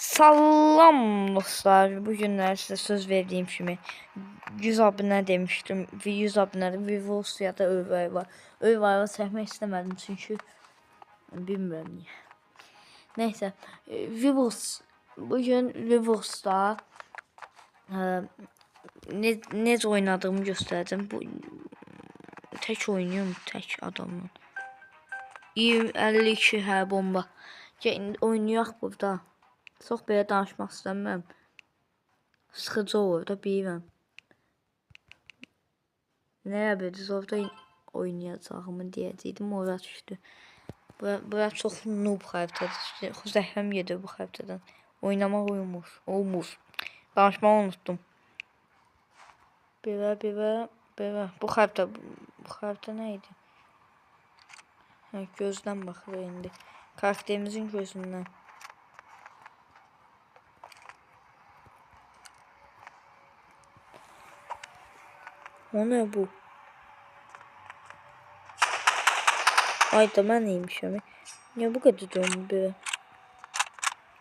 Salam dostlar. Bugünler size söz verdiğim kimi 100 abone demiştim ve 100 abone Vivos ya da Övay var. Övay'ı çekmek istemedim çünkü bilmiyorum niye. Neyse, Vivos bugün Vivos'ta necə oynadığımı gösterdim. Bu tek oynuyorum, tek adamla. 52 hə bomba. Gəlin oynayaq burada. Çox belə danışmaq istəmirəm. Sıxıcı olur da bilirəm. Nəyə biliriz orada oynayacağımı deyəcəkdim, ora düşdü. Bura çox noob xəritədir. Zəhləm gedir bu xəritədən. Oynamaq olmur. Danışmağı unuttum. Belə. Bu xəritə nə idi? Gözdən baxır indi. Karakterimizin gözündən. O ne bu? Ayda mən neymişəm? Niyə bu qədər dönmür belə?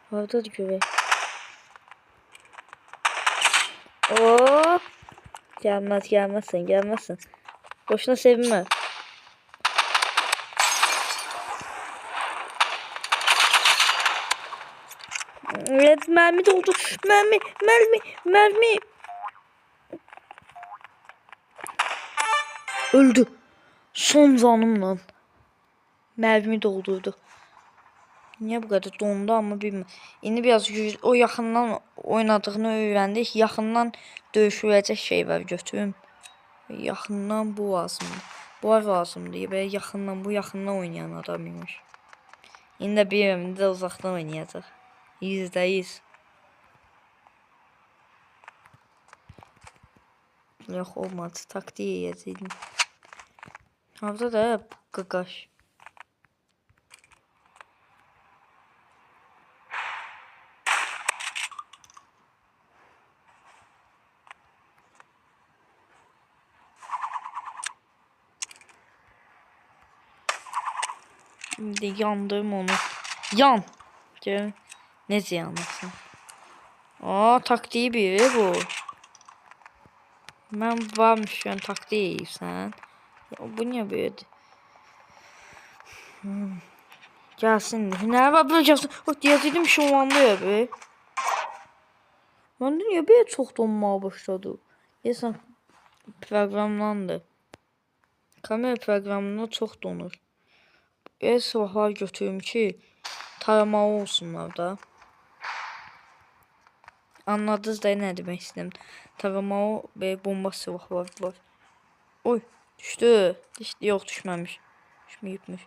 Hardadır görək? Oo! Gəlməsin. Boşuna sevinmə. Evet, mermi doldu. Mermi. Öldü. Son canımla. Mermi doldurdu. Niye bu kadar dondu ama bilmiyorum. Yine biraz o yakından oynadığını öğrendik. Yakından dövüşülecek şey var götürüm. Yakından bu lazımdı. Bu lazımdı. Böyle yakından bu yakından oynayan adamıymış. Yine de bilmiyorum. De uzaktan oynayacak. %100. Yok olmadı. Taktiği yiyecektim. Orada da gagaş. Şimdi yandım onu. Yan. Nece yanmasın? Aa, taktiği biri bu. Ben varmış yani taktiği sen. Bu niye böyle? Gelsin. Ne var böyle gelsin? O diyeceğim şu anda ya be. Ben niye böyle çok donmaya başladı? Yesen programlandı. Kamera programında çok donur. El silahlar götürüm ki taramalı olsunlar da. Anladınız da ne demek istedim. Taramalı ve bomba silahlar var. Oy düştü. Yok düşmemiş. Düşmeyipmiş.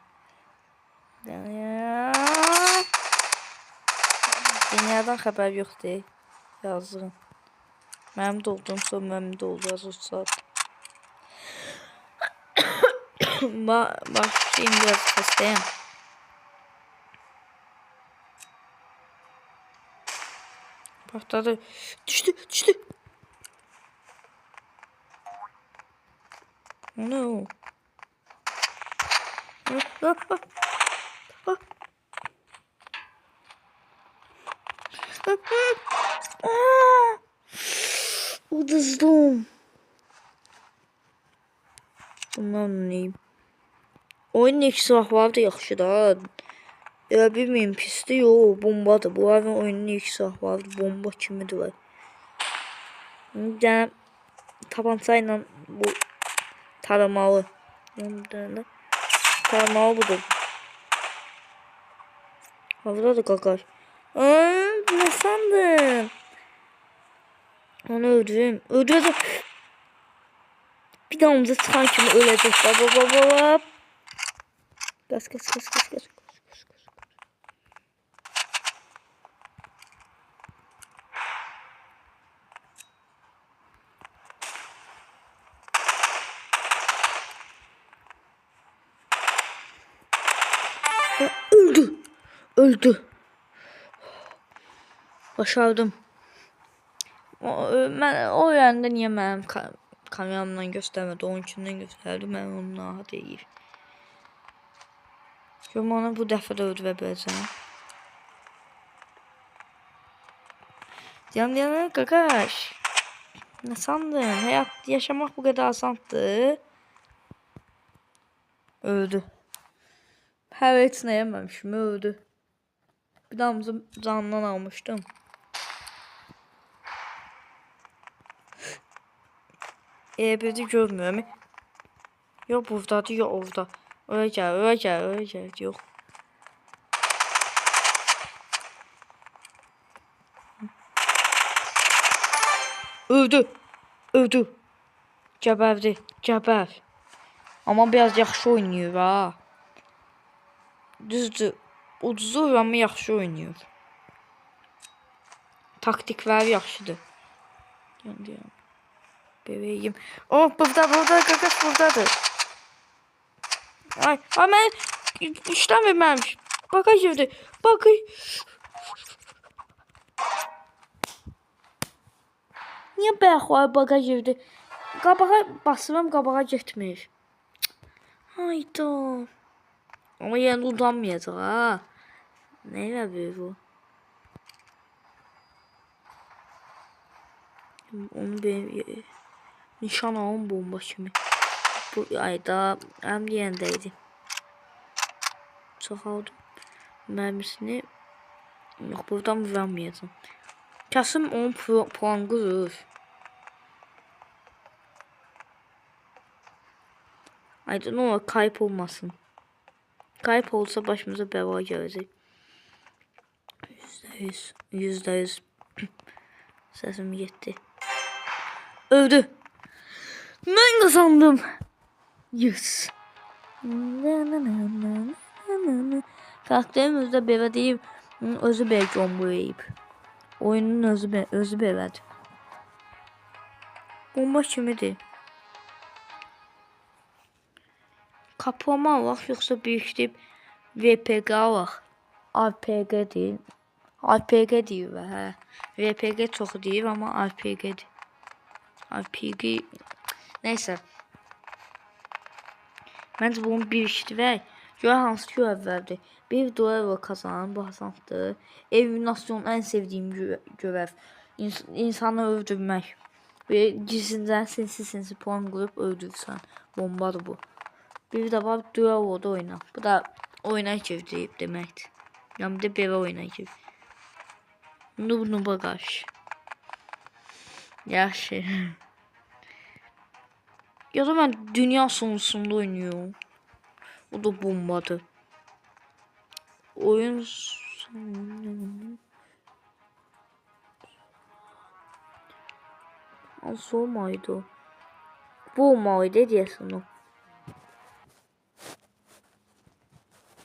Dünyadan haber yoktu. Yazdım. Mənim də olduğum son mənim də oldu az saat. Başlayayım biraz xəstəyəm. Partladı. Düşdü. No. Uduzdum. Bundan neyim? Oyunun ilk silahları da yaxşı da. Elə bilməyim pisdir, yox, bombadır. Bu oyunun ilk silahları bomba kimidir var. Bir dənə tabanca ilə bu taramalı. Taramalı budur. Havada da qaqar. Ne sandın? Onu öldürüm. Bir damımıza çıkan kimi ölecek. Baba. Kaç. Öldü. Başardım. Mən o yanda niyə mənim kameramdan göstərmədi, onunkindən göstərdi, mən onun narahat deyir. Görüm onu bu dəfə də öldürə biləcəm. Diyan qaqaş. Ne sandın? Hayat yaşamak bu kadar asandı. Öldü. Her heç nə yeməmişim, öldü. Bir damızı canından almışdım. Biri görmüyorum. Yok buradadır, yok orada. Oraya gel, oraya gel, oraya gel. Yok. Öldü. Öldü. Gəbərdi. Gəbər. Ama biraz yaxşı oynayır ha. Düzdür. Ucuzdur ama yaxşı oynayır. Taktikləri yaxşıdır. Gəldim. Bebeğim. Oh burada qaqaş buradadır. Ay mən işləmirməmiş. Bagaj evdə. Bagaj. Niyə bayaq bagaj evdə? Qabağa basıram, qabağa getmir. Hayda. Ama yəni udanmayacaq ha. Nə elə bu? Onu bir nişan alın bomba kimi. Bu ayda həm deyəndəydi. Çox aldım. Mərmisini yox, buradan vurmayacağım. Kasım 10 puan qırır. Ayda ne olur kayıp olmasın. Kayıp olsa başımıza bəla gələcək. %100. Səsim getdi. Öldü. Mən qazandım. Yes. Karakterim özü belə deyib, özü belə combolayıb. Oyunun özü belədir. Bomba kimidir? Kaplama alaq, yoxsa birikdirib VPG alaq. RPG deyil. RPG deyir və hə. VPG çox deyir, amma RPG'dir. RPG neysə. Məncə bunu birikdirək. Görə hansı ki əvvəldir. $1 kazanan bu asandır. Eliminasyon en sevdiğim görev. İnsanı öldürmək. Ve gizlindən sinsi puan qırıb öldürsən. Bombadır bu. Bir de var Duo'da oyna. Bu da oyuna girdi deməkdir. Yəni bir də belə oyuna gir. Nuba qarşı. Yaxşı. Ya da mən dünya sonusunda oynuyorum. O da bombadır. Oyun nasıl olmaydı? Bu olmalıydı diyesin o.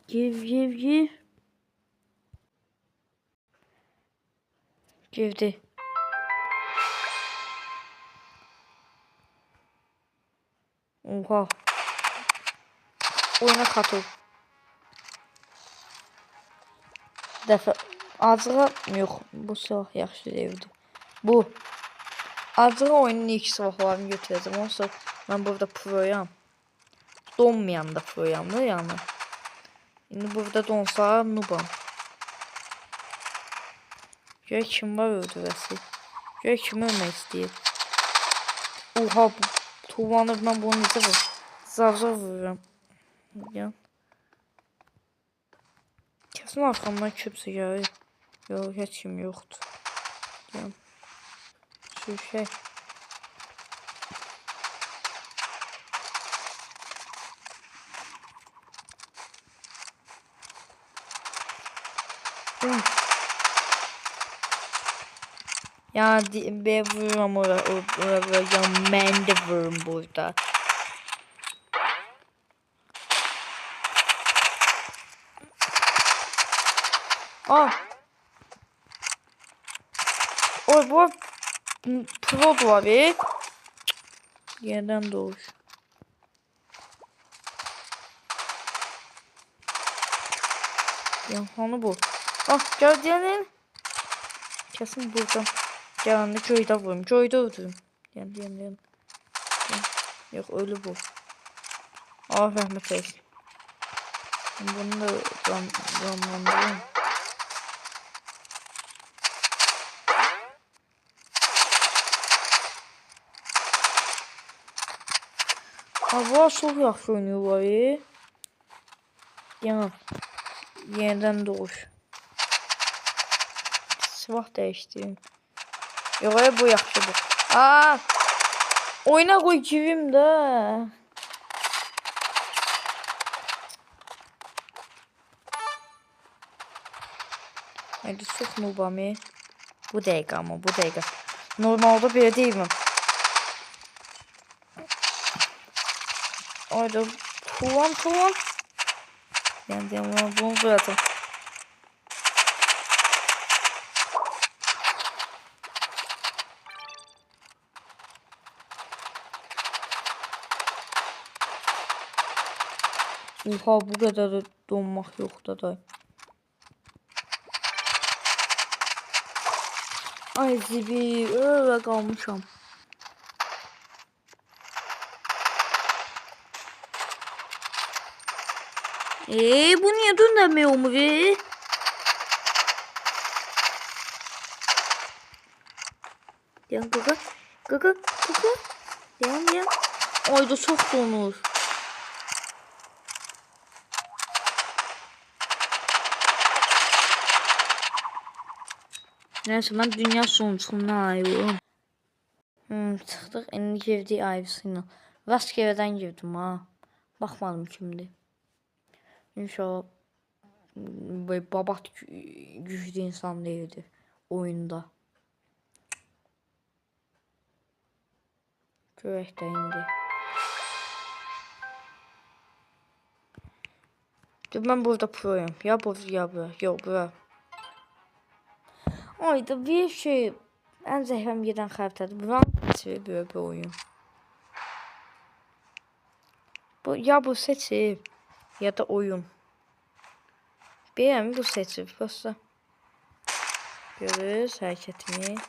Gir. Girdi. Oha. Oyuna katıl. Dəfə acığa yox, bu silah yaxşı deyildi. Bu acığa oyunun ilk silahlarını götürəcəm. Onsa mən burada proyam. Donmayan da proyam da yəni. İndi burada donsa nubam. Görək kim var öldürəsi. Görək kim ölmək istəyir. Oha bu tuğlanır, mən bunu necə vur. Zavzav vururam. Gel. Kesin arkamdan kimse gəlir. Yox, heç kim yoxdur. Gel. Şu şey. Ya ben vururum oraya. Ben de vururum burada. O bu pro var be. Yerden doğuş. Ya hani bu. Gördüğün kesin burada. Gelende köyde vururum. Köyde öldürüm. Gel. Yok ölü bu. Rahmet eylesin. Bunu da canlandırayım. Hava çok yaxşı oynayırlar. Yenidən doğuş. Silah dəyişdirim. Yox, bu yaxşıdır. Oyuna qoy girim də. Haydi çox nubami. Bu dəqiqə amma bu dəqiqə. Normalda belə deyilməm. Haydi tuvan. Yani bunu bırakın. Oha, bu kadar da donmak yok da. Ay zibi, öyle kalmışam. Bu niye dönemiyor mu be? Yan kaka. Yan. Ayda çok donur. Neyse, ben dünya sonuçundan ayıyorum. Çıxdıq, indi girdik ayrısıyla. Rastgeledən girdim ha. Baxmadım kimdir. İnşallah babat güclü insan değildi oyunda. Görək də indi. Ben burada proyum. Ya bura. Yok bura. Ayda bir şey. En zəhləm gedən xəritədir. Buranın seçir böyle bir oyun. Bu seçir. Ya da oyun. Beğen bu seçir. Prosta. Görürüz hərəkətini.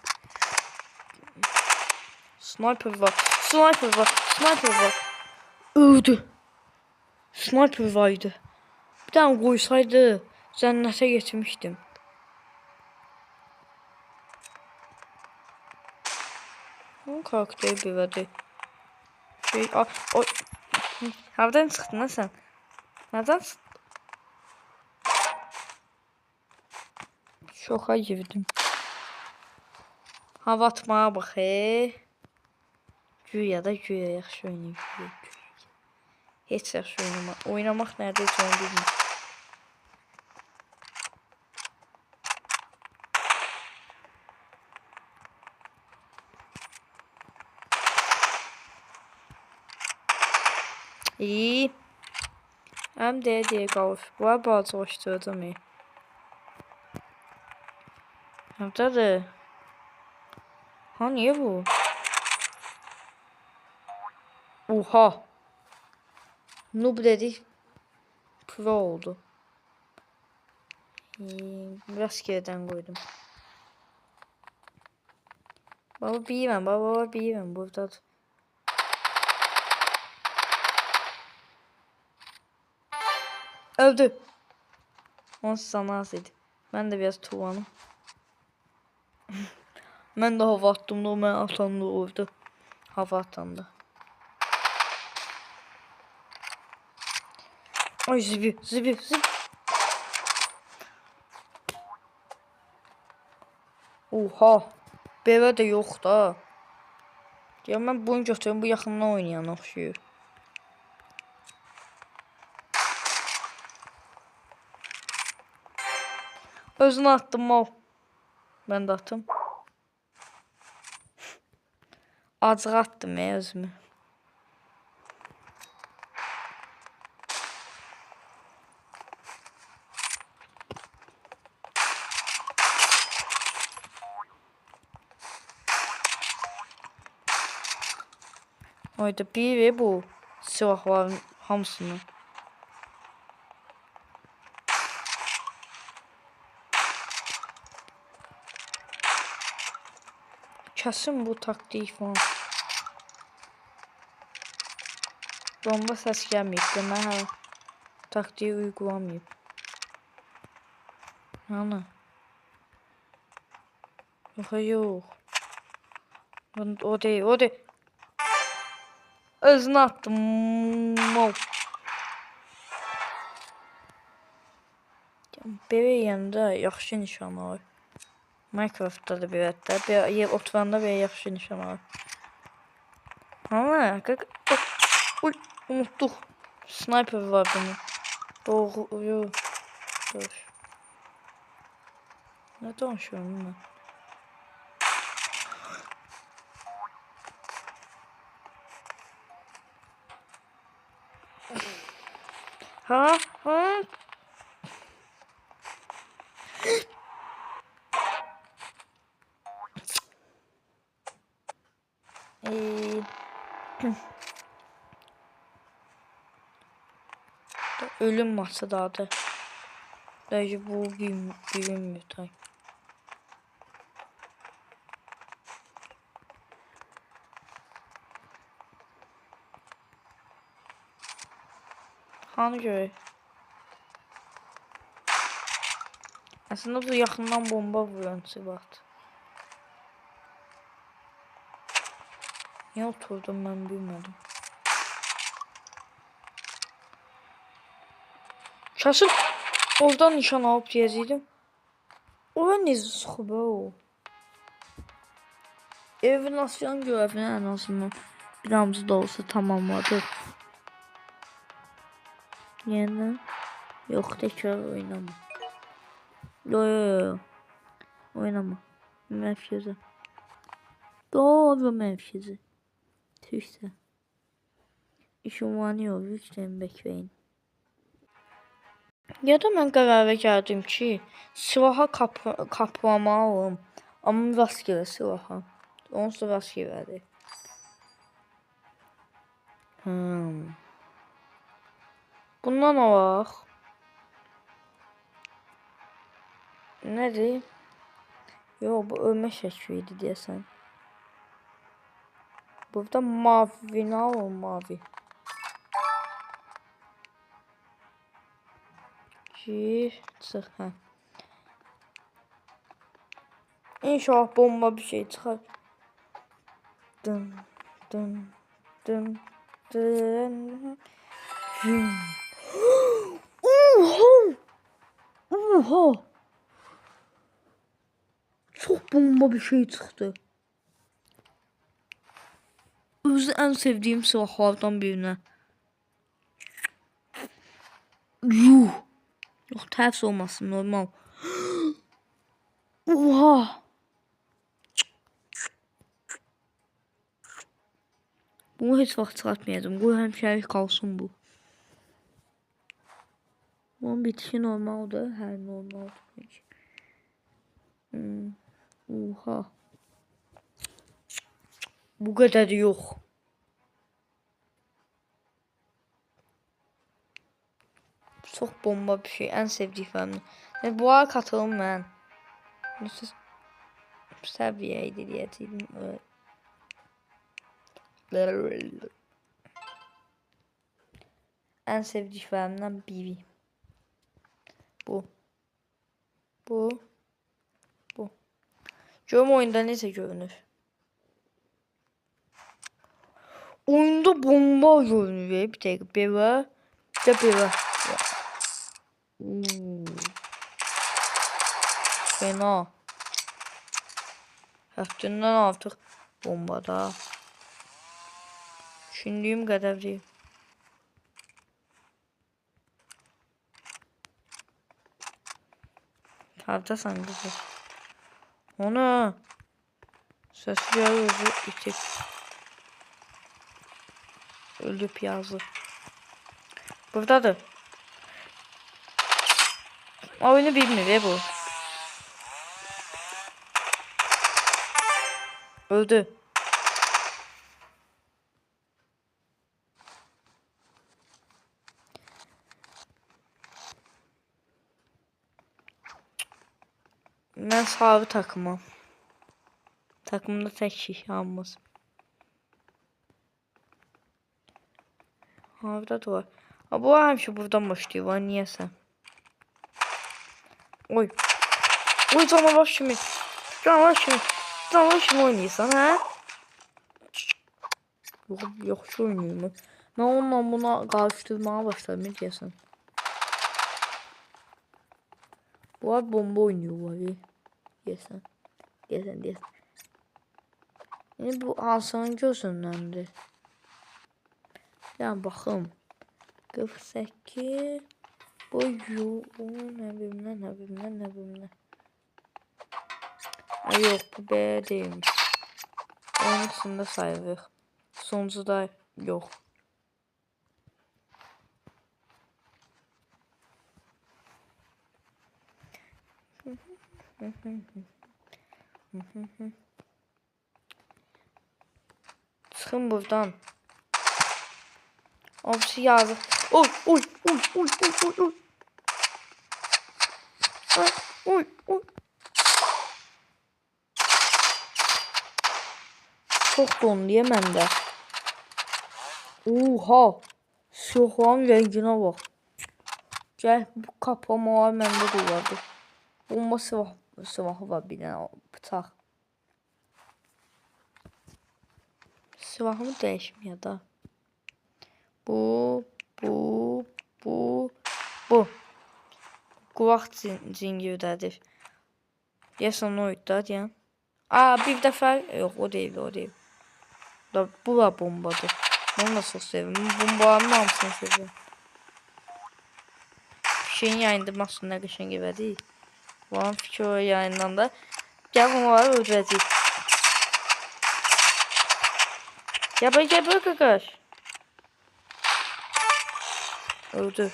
Sniper var. Öldü. Sniper vardı. Bir tane koysaydı cennete geçmiştim. O karakteri bir Havadan çıktın lan sen. Nereden çıktın? Şoka girdim. Hava atmaya bak Güya yaxşı oynayır. Heç yaxşı oynamaq nədir heç onu bilmirəm. Həm deyə qalır. Bunlar balacalaşdırdım. Hərdadır? Ha, niye bu? Oha. Noob dedik. Pro oldu. Biraz geriden koydum. Baba bilmem burada. Öldü. Onsuz sana az idi. Ben de biraz tuvanım. Ben de hava attım da o mən atanda oldu. Hava atanda. Ay zibi. Oha. Belə də yox da. Ya mən bunu götürüm, bu yaxından oynayan oxşuyur. Özünü attım mal. Ben de attım. Acığı attım özümü. Oyda bir bu silahların hamısını. Kesin bu taktik falan. Bomba səs gəlməyib. Demək hələ taktiği uygulamayıb. Ana. Yox. O değil. Özünü attım. Mal. Belə yanında yaxşı nişan var. Minecraft'da da bir hətta. Bir oturanda belə yaxşı nişan var. Ama uy, unuttuk. Sniper var bunun. Doğru. Dur. Ne danışıyorum ben? Ha? Ee, ölüm maçı dadı. Belki bu bilinmiyor tay. Hanı göre? Aslında bu yakından bomba vuran Sivat. Niye oturdum ben bilmedim. Kasım oradan nişan alıp geziydim. O ne sıxıb o. Evinasyon görevini en azından biramız da olsa tamamladık. Yeniden. Yok tekrar oynama. Yo. Oynama. Merkeze. Doğru merkeze. Türkçe. İşimvani olur. Yükleyin bekleyin. Ya da mən qərara gəldim ki, silaha qaplamalıyım. Amma rastgele silaha. Onsuz da rastgeledir. Bundan alaq. Nədir? Yox, bu ölmə şəkli idi deyəsən. Burada mavini alın, mavi. Çıx, hə. İnşallah bomba bir şey çıxar. Dın, dın, dın, dın. Oha! Çok bomba bir şey çıktı. Özü en sevdiğim silahlardan birine. Yuh! Yok ters olmasın normal. Oha! Bunu hiç vaxt çıxartmayacağım. Qoy həmişəlik qalsın bu. Bunun bitişi normaldır. Hər normaldır. Oha. Bu kadar yok. Çok bomba bir şey. En sevdiklerim. Bu ara katılım ben. Nasıl seviyeydi diyetiydim. En sevdiklerimden biri. Bu. Görüm oyunda neyse görünür. Oyunda bomba görünüyor. Bir tek böyle. Bir de böyle. Fena. Haftinden artık bombada. Düşündüğüm kadar değil. Hardasan kızı. Onu. Sesi gözü itip. Ölüp yazdı. Buradadır. Oyunu bilmiyor bu. Öldü. Ben sarı takımım. Takımda tek kişi yalnız. Orada da var. Ha, bu hemşe buradan başlıyor. Var niyeyse. Oy. Oy canavar şimdi. Canavar şimdi oynuyorsan ha? Yaxşı oynayır. Mən onunla buna qarışdırmağa başladım, ne deyəsən. Bunlar bomba oynuyorlar. Deyəsən. Yəni bu hansının gözündəndir? Yəni baxım. 48 bu nə bilimlə. Ay yox, bu B değilmiş. Onun içində sayılır. Sonuncuda yox. Çıxın buradan. Obsi yazıq. Oy. Çox donluyor məndə. Oha. Silahların rənginə bax. Gəl bu kapamalar məndə də vardı. Bomba silahı var bir dənə bıçaq. Silahımı dəyişim ya da. Bu. Qulaq cingildədir. Deyəsən oydu deyən. Bir dəfə yox, o deyil. Bu da bombadır. Onu da çox sevirəm. Bombaların hamısını sevirəm. Şeyin yayındırmasını nə qəşəng elədik. Bunların fikir yayından da gəl onları öldürəcəyik. Gəbər qaqaş. Öldü.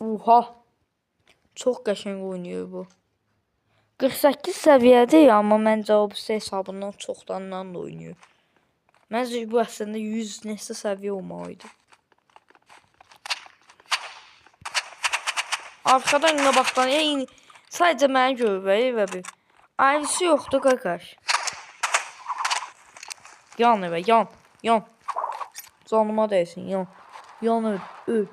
Oha. Çox qəşəng oynayır bu. 48 səviyyədir, amma məncə o hesabından çoxdandan da oynayır. Məncə bu əslində 100 neçə səviyyə olmalıydı. Arxadan qabaqdan sadəcə məni görür və bir. Ayrısı yoxdur qaqaş. Yan evə, yan. Canıma dəysin, yan. Yan öl.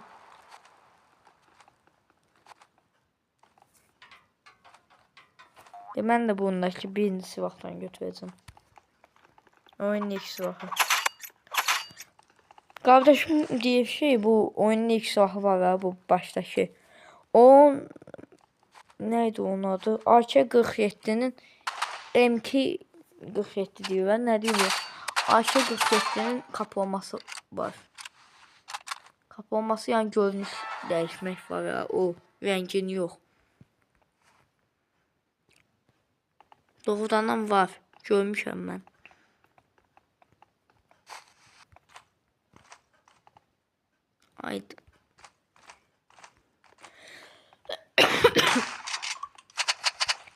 Mən də bundakı birinci silahdan götürəcəm. Oyunun ilk silahı. Qardaşım deyir şey, bu oyunun ilk silahı var ya, bu başdakı. O neydi onun adı? AK-47'nin MK-47 diyor ben, ne diyor? AK-47'nin kaplaması var. Kaplaması yani görünüş değişmek var ya, o rengin yok. Doğrudan var. Görmüşəm mən. Haydi.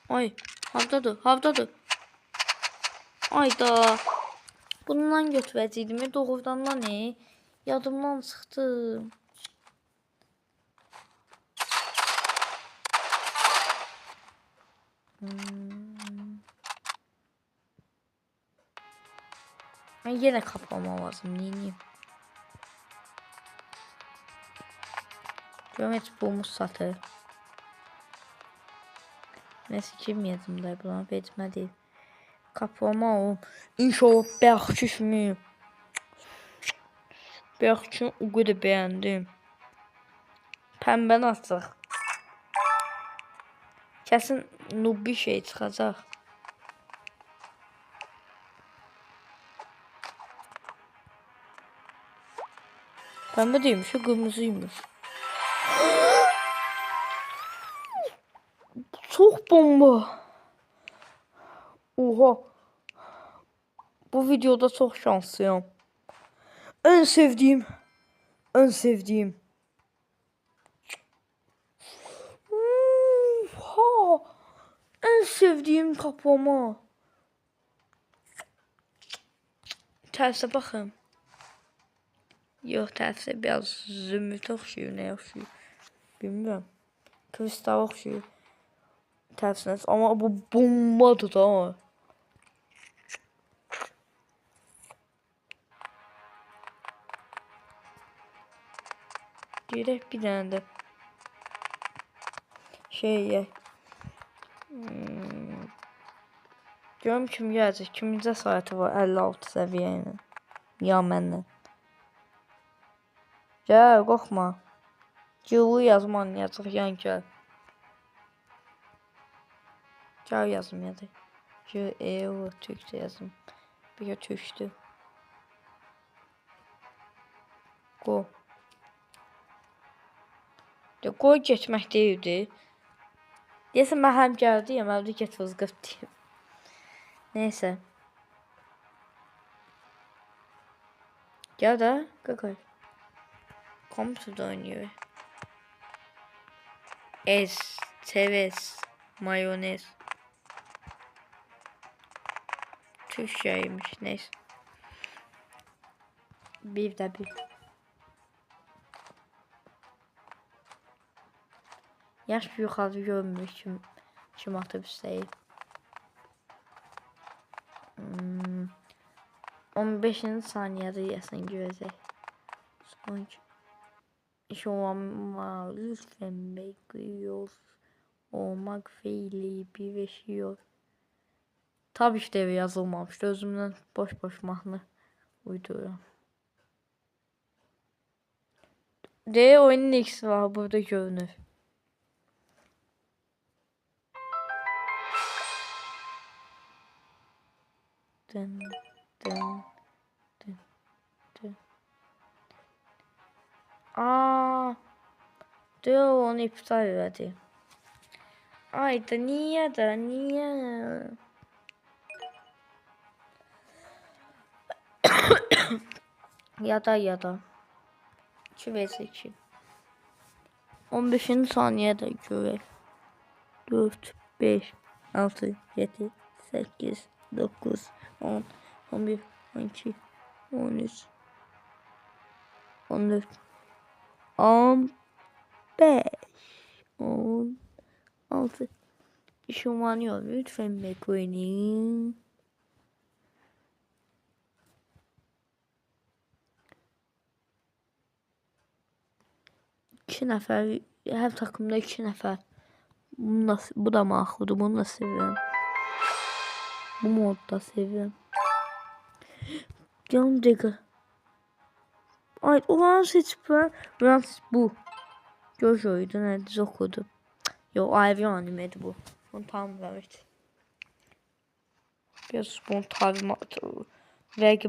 Ay, havdadır. Ayda. Bundan götürəcəydim. Doğrudan ne? Yadımdan çıxdı. Ben yine kaplamam lazım. Neyim? Görmet bulmuş satır. Neyse girmeyəcəm də buna, vecmə deyil. Kaplama o. İnşallah bəxşişmi. Bəxşişini o qədər bəyəndim. Pəmbəni açıq. Kesin noob bir şey çıxacaq. Pembe değilmiş, kırmızıymış. Çok bomba. Oha. Bu videoda çok şanslıyım. En sevdiğim. Oha. En sevdiğim kaplama. Terse bakın. Yok, terse biraz zümrüt oxşuyur, nə oxşuyur bilmirəm. Kristal oxşuyur tərsinə, amma bu bombadır da. Deyirək bir dənə də şey yək. Görüm kim gələcək. Kimin cəsarəti var 56 səviyyə ilə. Ya məndən. Gəl, qorxma. Yılı yazma oynayacaq, yan gəl. Gəl yazım ya da. O Türkçe yazım. Bir de Türkçe. Go. De go geçmək deyildi. Deyəsən mən həm gəldiyəm, həm də get vızqıb deyim. Neyse. Gel de kakay. Komputerda oynuyor. Çerez, mayonez. Türkçeymiş, neyse. Bir de bir. Yaş bir yukarı görmüş kim otobüsteyim. 15. saniyede yesin görecek. Sonuç. Şu an lütfen bekliyor. Olmak fiili birleşiyor. Tabii ki de yazılmamıştı. Özümden boş mahnı uyduruyorum. D oyunun X var burada görünür. Dın dın dın dın. Diyor onu iptal etti. Ay da niye? ya da 2 vs 2 15. saniyede görev 4 5 6 7 8 9 10 11 12 13 14 15 16 Işınlanıyor lütfen bekleyin. İki nəfər, her takımda 2 nəfər. Bu da maraqlıdır, bunu da seviyorum. Bu modda seviyorum. Canım dəqiqə. Ay, olanı seçip bu. Jojo'ydu, nerede Zoko'du. Yo, ayrı animeydi bu. Bunu tamamlamıştı. Biraz bunu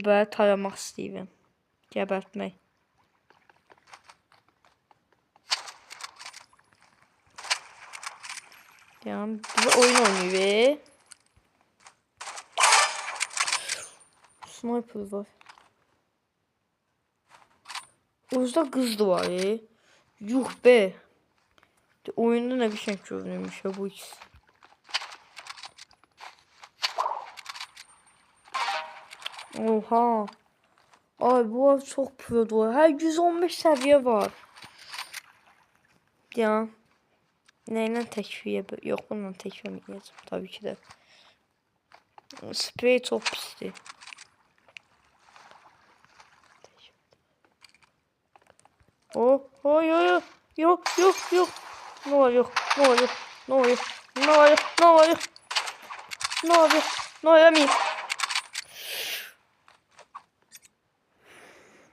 böyle taramak istəyirəm. Gəbərtmək. Yani bir oyun oynuyor. Sniper var. Orada kız da var. Yuh be. Oyunda ne bir şey görünüyormuş ya bu ikisi. Oha. Ay bu çok pro var. Her 115 seviye var. Ya. Neyle tekfiye? Yok bununla tekfiye yiyeceğim tabii ki de. Sprey çok pisti. Oh, yok. Ne oluyor?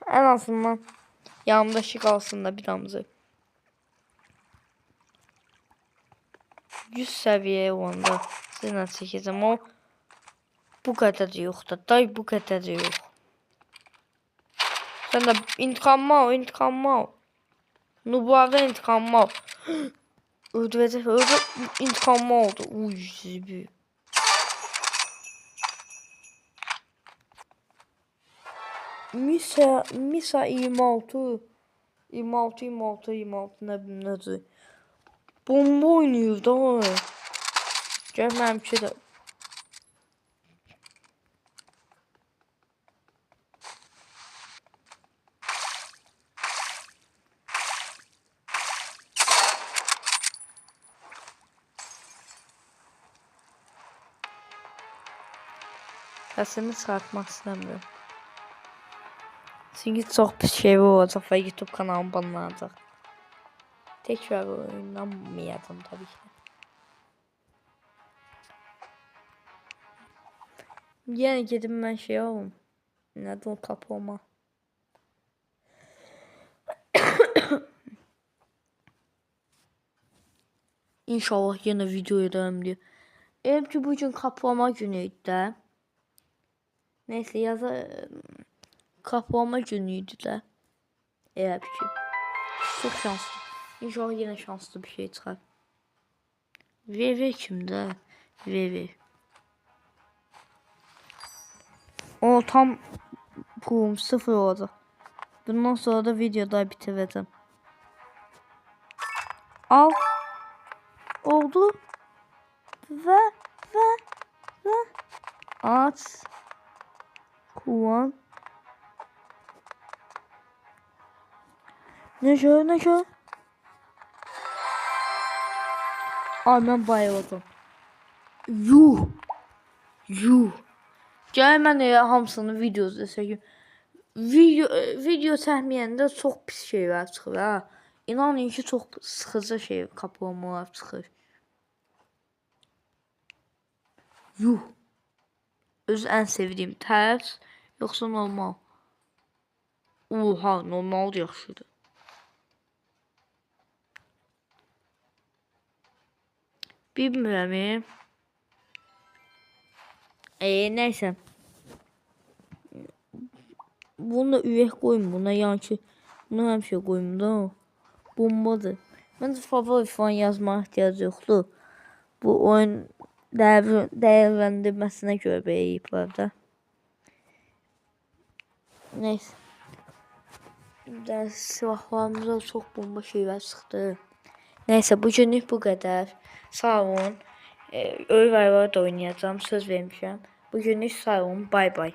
En azından yanımda şık alsın da bir damızı. 100 seviye onda sizinle çekeceğim o bu kadar yok da day bu kadar yok. Sen de intikam al. Nubuardan intikam al. Öldü intikam oldu. Uy zibi. Misa 26 ne bileyim nedir. Bomba oynuyor da. Görmem ki de. Sesini çıkartmak istemiyorum. Çünkü çok bir şey olacak ve YouTube kanalım banlanacak. Tekrar oynamayacağım tabii ki. Yəni gedim mən şey alım. Nədir o kapama? İnşallah yenə video edərəm deyə. Elim ki bugün kaplama günü idi də. Neyse kaplama günü idi də. Elə ki. Çok şanslı. İnşallah yine şanslı bir şey çıkar. VV kimde? VV. O tam kum 0 oldu. Bundan sonra da videoda bitireceğim. Al. Oldu. Ve aç. Kuvan. Ne şöyle. Ay ben bayıldım. Yuh. Gəl mən hamısını videoda çəkim. Video çəkməyəndə çox pis şeylər çıxır ha. İnanın ki çox sıxıcı şey kaplamalar çıxır. Yuh. Öz ən sevdiyim tərs yoxsa normal? Oha, normal yaxşıdır. Bilmirəm. Neyse. Bunu da üvək qoyum buna yani bunu həmişə qoyum da. Bombadır. Məncə favorit falan yazmağa ehtiyac yoxdur. Bu oyun dəyərləndirməsinə görə bəyəyiblər də. Neyse. Silahlarımıza çox bomba şeylər çıxdı. Neyse bugünlük bu qədər. Sağ olun. Öyle da oynayacağım. Söz vermişəm. Bugünlük sağ olun. Bay bay.